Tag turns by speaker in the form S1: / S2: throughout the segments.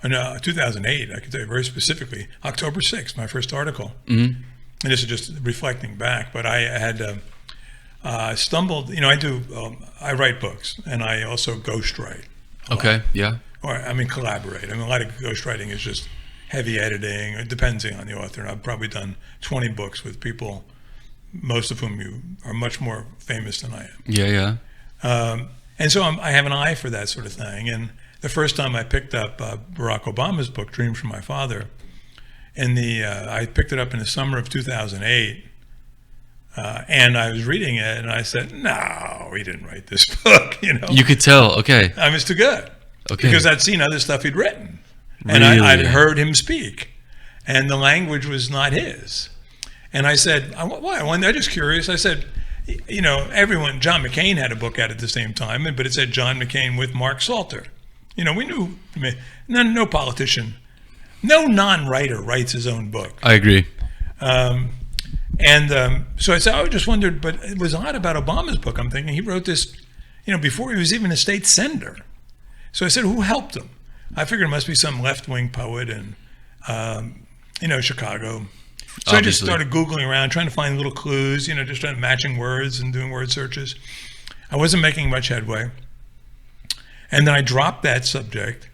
S1: no, 2008, I can tell you very specifically, October 6th, my first article.
S2: Mm-hmm.
S1: And this is just reflecting back, but I had stumbled, I write books, and I also ghostwrite.
S2: Okay, yeah.
S1: Or, collaborate. A lot of ghostwriting is just heavy editing, it depends on the author. And I've probably done 20 books with people, most of whom you are much more famous than I am.
S2: Yeah.
S1: And so I have an eye for that sort of thing. And the first time I picked up Barack Obama's book, Dreams from My Father, I picked it up in the summer of 2008, and I was reading it, and I said, "No, he didn't write this book."
S2: You could tell. Okay.
S1: It's too good.
S2: Okay.
S1: Because I'd seen other stuff he'd written, and
S2: Really?
S1: I'd heard him speak, and the language was not his. And I said, "Why?" I'm just curious. I said, everyone. John McCain had a book out at the same time, but it said John McCain with Mark Salter. We knew no politician. No non-writer writes his own book.
S2: I agree.
S1: So I said, I just wondered, but it was odd about Obama's book. I'm thinking he wrote this, before he was even a state senator. So I said, who helped him? I figured it must be some left-wing poet in, Chicago. So obviously. I just started Googling around, trying to find little clues, just trying matching words and doing word searches. I wasn't making much headway. And then I dropped that subject.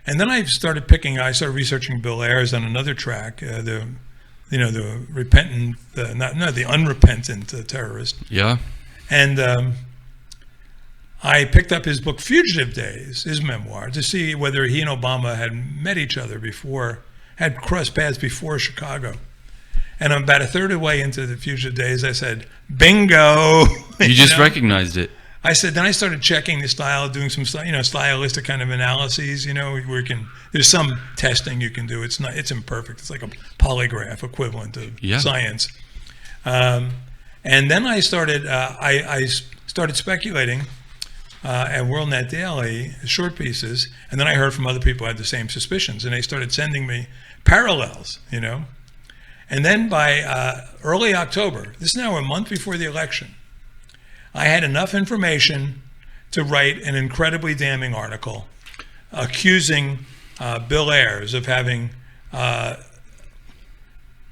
S1: And then I started researching Bill Ayers on another track, the unrepentant terrorist.
S2: Yeah.
S1: And I picked up his book, Fugitive Days, his memoir, to see whether he and Obama had met each other before, had crossed paths before Chicago. And I'm about a third of the way into the Fugitive Days. I said, bingo.
S2: You just recognized it.
S1: I said, then I started checking the style, doing some, stylistic kind of analyses, where there's some testing you can do. It's imperfect. It's like a polygraph equivalent of science. And then I started, I started speculating at WorldNet Daily, short pieces, and then I heard from other people who had the same suspicions, and they started sending me parallels, And then by early October, this is now a month before the election, I had enough information to write an incredibly damning article accusing Bill Ayers of having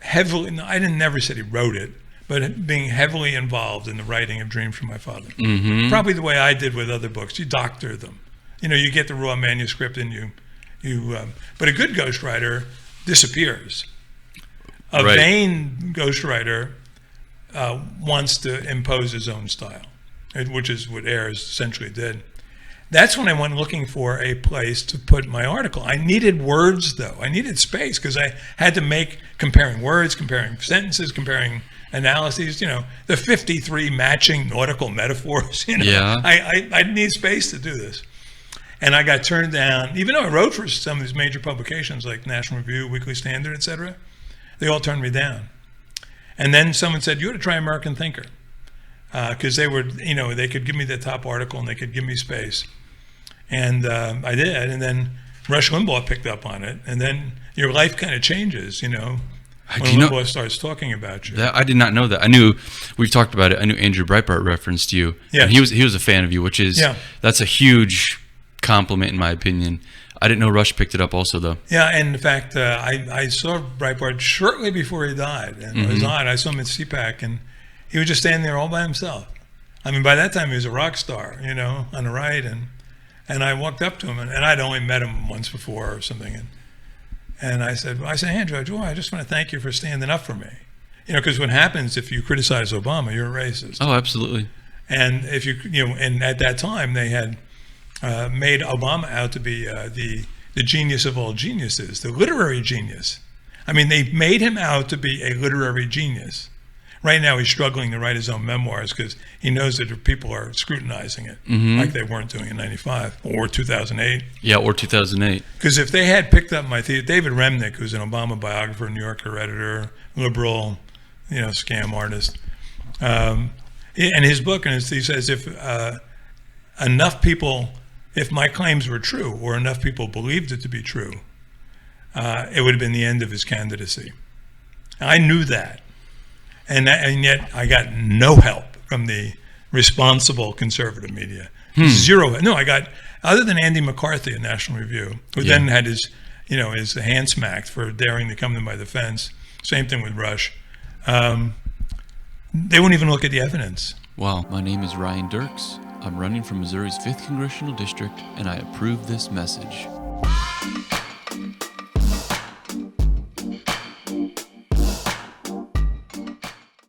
S1: never said he wrote it, but being heavily involved in the writing of Dreams from My Father.
S2: Mm-hmm.
S1: Probably the way I did with other books. You doctor them. You get the raw manuscript and but a good ghostwriter disappears. A vain ghostwriter wants to impose his own style, which is what Ayers essentially did. That's when I went looking for a place to put my article. I needed words, though. I needed space because I had to comparing words, comparing sentences, comparing analyses, the 53 matching nautical metaphors.
S2: Yeah.
S1: I need space to do this. And I got turned down, even though I wrote for some of these major publications like National Review, Weekly Standard, etc. They all turned me down. And then someone said, you ought to try American Thinker. Because they were, they could give me the top article and they could give me space. And I did. And then Rush Limbaugh picked up on it. And then your life kind of changes, when Limbaugh starts talking about you.
S2: I did not know that. I knew, we've talked about it, I knew Andrew Breitbart referenced you.
S1: Yeah.
S2: And he was a fan of you, which is, that's a huge compliment in my opinion. I didn't know Rush picked it up also, though.
S1: Yeah, and in fact, I saw Breitbart shortly before he died. And it was odd. I saw him at CPAC, and he was just standing there all by himself. By that time, he was a rock star, on the right. And I walked up to him, and I'd only met him once before or something. And I said, Andrew, I just want to thank you for standing up for me. Because what happens if you criticize Obama, you're a racist.
S2: Oh, absolutely.
S1: And if and at that time, they had made Obama out to be the genius of all geniuses, the literary genius. They made him out to be a literary genius. Right now, he's struggling to write his own memoirs because he knows that people are scrutinizing it, like they weren't doing in '95 or 2008.
S2: Yeah, or 2008.
S1: Because if they had picked up my theory, David Remnick, who's an Obama biographer, New Yorker editor, liberal, scam artist, and his book, and he says if my claims were true, or enough people believed it to be true, it would have been the end of his candidacy. I knew that. And yet I got no help from the responsible conservative media. Zero. No, I got, other than Andy McCarthy at National Review, who then had his, is hand smacked for daring to come to my defense. Same thing with Rush. They won't even look at the evidence.
S2: Wow. My name is Ryan Derks. I'm running from Missouri's 5th Congressional District, and I approve this message.